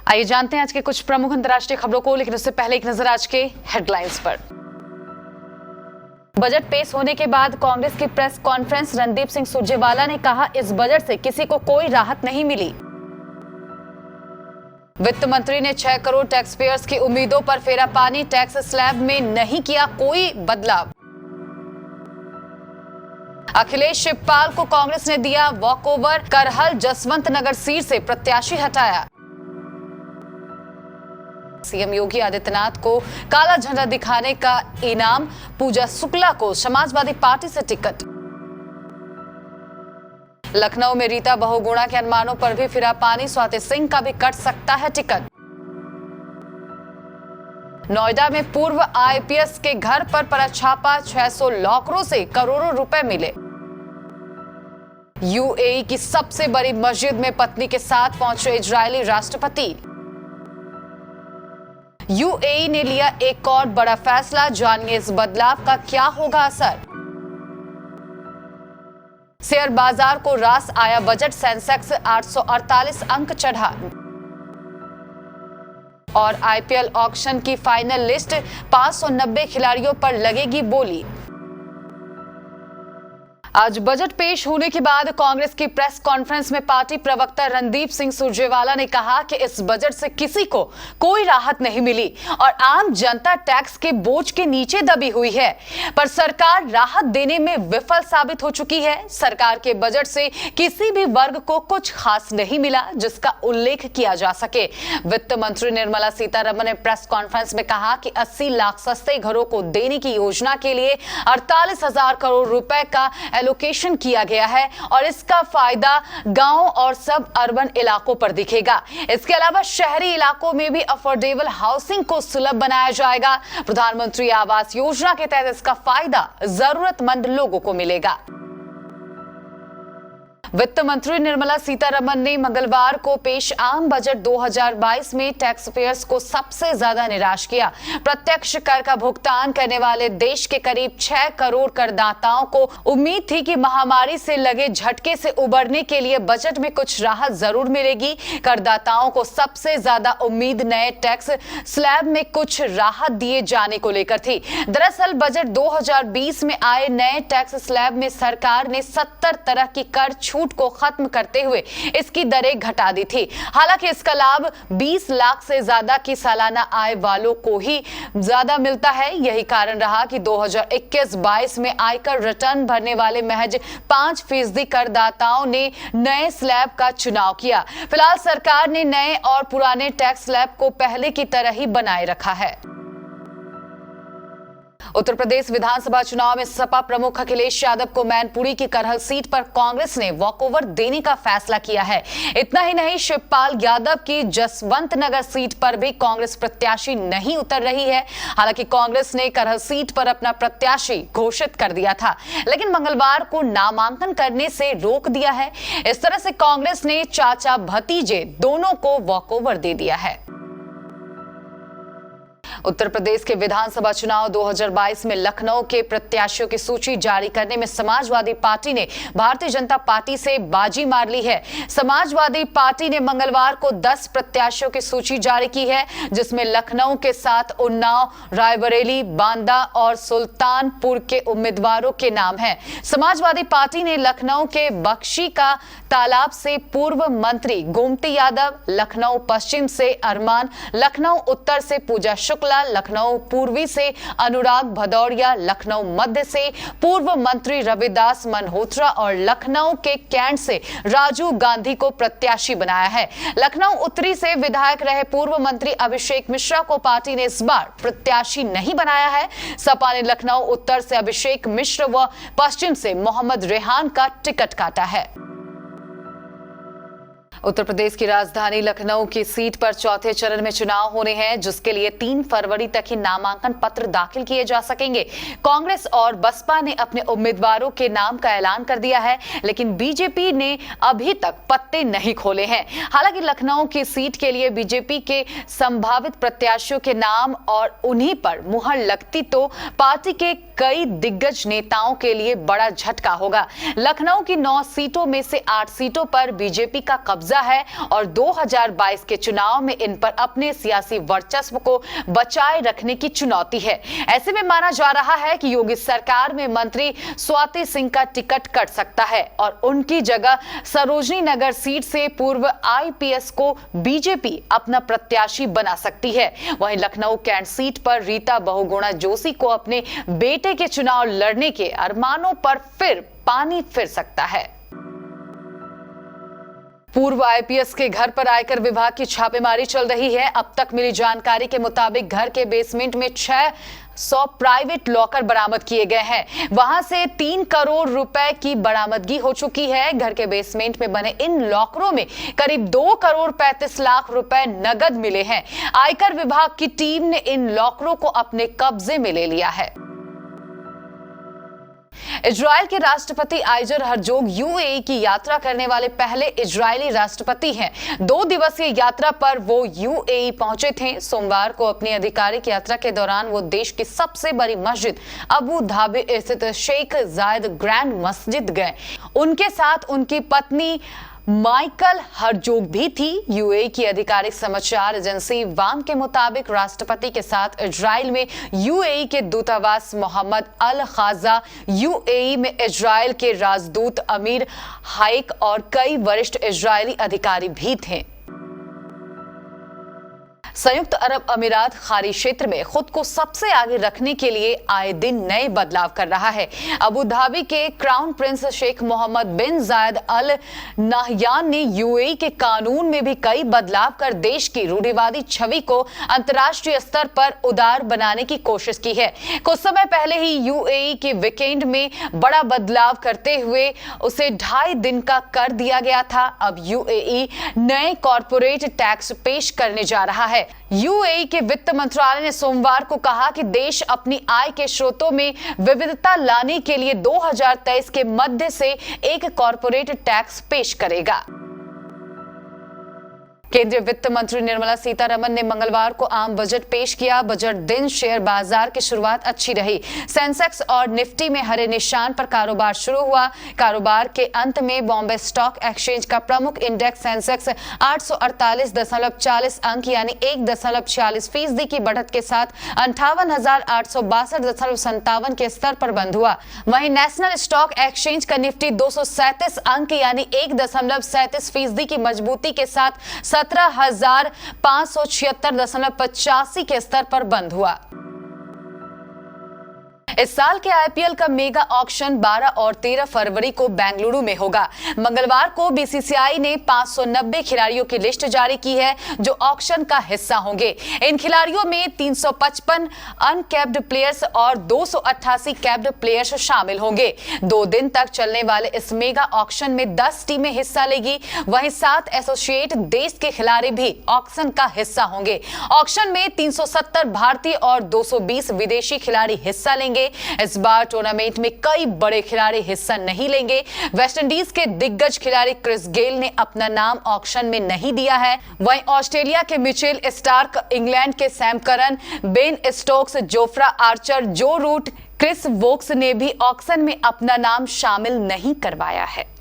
आइए जानते हैं आज के कुछ प्रमुख अंतर्राष्ट्रीय खबरों को, लेकिन उससे पहले एक नजर आज के हेडलाइंस पर। बजट पेश होने के बाद कांग्रेस की प्रेस कॉन्फ्रेंस, रणदीप सिंह सुरजेवाला ने कहा इस बजट से किसी को कोई राहत नहीं मिली। वित्त मंत्री ने 6 करोड़ टैक्स पेयर्स की उम्मीदों पर फेरा पानी, टैक्स स्लैब में नहीं किया कोई बदलाव। अखिलेश शिवपाल को कांग्रेस ने दिया वॉकओवर, करहल जसवंत नगर सीट से प्रत्याशी हटाया। सीएम योगी आदित्यनाथ को काला झंडा दिखाने का इनाम, पूजा शुक्ला को समाजवादी पार्टी से टिकट। लखनऊ में रीता बहुगुणा के अनुमानों पर भी फिरा पानी, स्वाति सिंह का भी कट सकता है टिकट। नोएडा में पूर्व आईपीएस के घर पर पड़ा छापा, 600 लॉकरों से करोड़ों रुपए मिले। यूएई की सबसे बड़ी मस्जिद में पत्नी के साथ पहुंचे इजरायली राष्ट्रपति। यूएई ने लिया एक और बड़ा फैसला, जानिए इस बदलाव का क्या होगा असर। शेयर बाजार को रास आया बजट, सेंसेक्स 848 अंक चढ़ा। और आईपीएल ऑक्शन की फाइनल लिस्ट, 590 खिलाड़ियों पर लगेगी बोली। आज बजट पेश होने के बाद कांग्रेस की प्रेस कॉन्फ्रेंस में पार्टी प्रवक्ता रणदीप सिंह सुरजेवाला ने कहा कि इस बजट से किसी को कोई राहत नहीं मिली और आम जनता टैक्स के बोझ के नीचे दबी हुई है, पर सरकार राहत देने में विफल साबित हो चुकी है। सरकार के बजट से किसी भी वर्ग को कुछ खास नहीं मिला जिसका उल्लेख किया जा सके। वित्त मंत्री निर्मला सीतारमण ने प्रेस कॉन्फ्रेंस में कहा कि 80 लाख सस्ते घरों को देने की योजना के लिए 48,000 करोड़ रुपए का लोकेशन किया गया है और इसका फायदा गांव और सब अर्बन इलाकों पर दिखेगा। इसके अलावा शहरी इलाकों में भी अफोर्डेबल हाउसिंग को सुलभ बनाया जाएगा। प्रधानमंत्री आवास योजना के तहत इसका फायदा जरूरतमंद लोगों को मिलेगा। वित्त मंत्री निर्मला सीतारमण ने मंगलवार को पेश आम बजट 2022 में टैक्स पेयर्स को सबसे ज्यादा निराश किया। प्रत्यक्ष कर का भुगतान करने वाले देश के करीब 6 करोड़ करदाताओं को उम्मीद थी कि महामारी से लगे झटके से उबरने के लिए बजट में कुछ राहत जरूर मिलेगी। करदाताओं को सबसे ज्यादा उम्मीद नए टैक्स स्लैब में कुछ राहत दिए जाने को लेकर थी। दरअसल बजट 2020 में आए नए टैक्स स्लैब में सरकार ने 70 तरह की कर छूट को खत्म करते हुए इसकी दरें घटा दी थी। हालांकि इसका लाभ 20 लाख से ज्यादा की सालाना आय वालों को ही ज्यादा मिलता है। यही कारण रहा कि 2021-22 में आयकर रिटर्न भरने वाले महज 5% करदाताओं ने नए स्लैब का चुनाव किया। फिलहाल सरकार ने नए और पुराने टैक्स स्लैब को पहले की तरह ही बनाए रखा है। उत्तर प्रदेश विधानसभा चुनाव में सपा प्रमुख अखिलेश यादव को मैनपुरी की करहल सीट पर कांग्रेस ने वॉकओवर देने का फैसला किया है। इतना ही नहीं, शिवपाल यादव की जसवंत नगर सीट पर भी कांग्रेस प्रत्याशी नहीं उतर रही है। हालांकि कांग्रेस ने करहल सीट पर अपना प्रत्याशी घोषित कर दिया था, लेकिन मंगलवार को नामांकन करने से रोक दिया है। इस तरह से कांग्रेस ने चाचा भतीजे दोनों को वॉकओवर दे दिया है। उत्तर प्रदेश के विधानसभा चुनाव 2022 में लखनऊ के प्रत्याशियों की सूची जारी करने में समाजवादी पार्टी ने भारतीय जनता पार्टी से बाजी मार ली है। समाजवादी पार्टी ने मंगलवार को 10 प्रत्याशियों की सूची जारी की है, जिसमें लखनऊ के साथ उन्नाव, रायबरेली, बांदा और सुल्तानपुर के उम्मीदवारों के नाम हैं। समाजवादी पार्टी ने लखनऊ के बख्शी का तालाब से पूर्व मंत्री गोमती यादव, लखनऊ पश्चिम से अरमान, लखनऊ उत्तर से पूजा शुक्ला, लखनऊ पूर्वी से अनुराग भदौरिया, लखनऊ मध्य से पूर्व मंत्री रविदास मल्होत्रा और लखनऊ के कैंट से राजू गांधी को प्रत्याशी बनाया है। लखनऊ उत्तरी से विधायक रहे पूर्व मंत्री अभिषेक मिश्रा को पार्टी ने इस बार प्रत्याशी नहीं बनाया है। सपा ने लखनऊ उत्तर से अभिषेक मिश्र व पश्चिम से मोहम्मद रेहान का टिकट काटा है। उत्तर प्रदेश की राजधानी लखनऊ की सीट पर चौथे चरण में चुनाव होने हैं, जिसके लिए 3 फरवरी तक ही नामांकन पत्र दाखिल किए जा सकेंगे। कांग्रेस और बसपा ने अपने उम्मीदवारों के नाम का ऐलान कर दिया है, लेकिन बीजेपी ने अभी तक पत्ते नहीं खोले हैं। हालांकि लखनऊ की सीट के लिए बीजेपी के संभावित प्रत्याशियों के नाम और उन्हीं पर मुहर लगती तो पार्टी के कई दिग्गज नेताओं के लिए बड़ा झटका होगा। लखनऊ की 9 सीटों में से 8 सीटों पर बीजेपी का कब्जा कब्जा है और 2022 के चुनाव में इन पर अपने सियासी वर्चस्व को बचाए रखने की चुनौती है। ऐसे में माना जा रहा है कि योगी सरकार में मंत्री स्वाति सिंह का टिकट कट सकता है और उनकी जगह सरोजनी नगर सीट से पूर्व आईपीएस को बीजेपी अपना प्रत्याशी बना सकती है। वहीं लखनऊ कैंट सीट पर रीता बहुगुणा जोशी को अपने बेटे के चुनाव लड़ने के अरमानों पर फिर पानी फिर सकता है। पूर्व आईपीएस के घर पर आयकर विभाग की छापेमारी चल रही है। अब तक मिली जानकारी के मुताबिक घर के बेसमेंट में 600 प्राइवेट लॉकर बरामद किए गए हैं। वहां से 3 करोड़ रुपए की बरामदगी हो चुकी है। घर के बेसमेंट में बने इन लॉकरों में करीब 2 करोड़ 35 लाख रुपए नगद मिले हैं। आयकर विभाग की टीम ने इन लॉकरों को अपने कब्जे में ले लिया है। इजराइल के राष्ट्रपति आइजर हरजोग यूएई की यात्रा करने वाले पहले इजरायली राष्ट्रपति हैं। 2 दिवसीय यात्रा पर वो यूएई पहुंचे थे। सोमवार को अपनी आधिकारिक यात्रा के दौरान वो देश की सबसे बड़ी मस्जिद अबू धाबी स्थित शेख जायद ग्रैंड मस्जिद गए। उनके साथ उनकी पत्नी माइकल हरजोग भी थी। यूएई की आधिकारिक समाचार एजेंसी वाम के मुताबिक राष्ट्रपति के साथ इजराइल में यूएई के दूतावास मोहम्मद अल खाजा, यूएई में इजराइल के राजदूत अमीर हाइक और कई वरिष्ठ इजरायली अधिकारी भी थे। संयुक्त अरब अमीरात खाड़ी क्षेत्र में खुद को सबसे आगे रखने के लिए आए दिन नए बदलाव कर रहा है। अबू धाबी के क्राउन प्रिंस शेख मोहम्मद बिन जायद अल नाहयान ने यूएई के कानून में भी कई बदलाव कर देश की रूढ़िवादी छवि को अंतर्राष्ट्रीय स्तर पर उदार बनाने की कोशिश की है। कुछ समय पहले ही यूएई के वीकेंड में बड़ा बदलाव करते हुए उसे 2.5 दिन का कर दिया गया था। अब यूएई नए कॉर्पोरेट टैक्स पेश करने जा रहा है। यूएई के वित्त मंत्रालय ने सोमवार को कहा कि देश अपनी आय के स्रोतों में विविधता लाने के लिए 2023 के मध्य से एक कॉर्पोरेट टैक्स पेश करेगा। केंद्रीय वित्त मंत्री निर्मला सीतारमण ने मंगलवार को आम बजट पेश किया। बजट दिन शेयर बाजार की शुरुआत अच्छी रही। सेंसेक्स और निफ्टी में हरे निशान पर कारोबार शुरू हुआ। कारोबार के अंत में बॉम्बे स्टॉक एक्सचेंज का प्रमुख इंडेक्स सेंसेक्स 848.40 अंक यानी 1.46% की बढ़त के साथ 58,862.57 के स्तर पर बंद हुआ। वहीं नेशनल स्टॉक एक्सचेंज का निफ्टी 237 अंक यानी 1.37% की मजबूती के साथ 17,576.85 के स्तर पर बंद हुआ। इस साल के आईपीएल का मेगा ऑक्शन 12 और 13 फरवरी को बेंगलुरु में होगा। मंगलवार को बीसीसीआई ने 590 खिलाड़ियों की लिस्ट जारी की है जो ऑक्शन का हिस्सा होंगे। इन खिलाड़ियों में 355 अनकैप्ड प्लेयर्स और 288 कैप्ड प्लेयर्स शामिल होंगे। 2 दिन तक चलने वाले इस मेगा ऑक्शन में 10 टीमें हिस्सा लेगी। वहीं 7 एसोसिएट देश के खिलाड़ी भी ऑक्शन का हिस्सा होंगे। ऑक्शन में 370 भारतीय और 220 विदेशी खिलाड़ी हिस्सा लेंगे। इस बार टूर्नामेंट में कई बड़े खिलाड़ी हिस्सा नहीं लेंगे। वेस्टइंडीज के दिग्गज खिलाड़ी क्रिस गेल ने अपना नाम ऑक्शन में नहीं दिया है। वहीं ऑस्ट्रेलिया के मिचेल स्टार्क, इंग्लैंड के Sam Curran, Ben Stokes, Jofra Archer, जो रूट, क्रिस वोक्स ने भी ऑक्शन में अपना नाम शामिल नहीं करवाया है।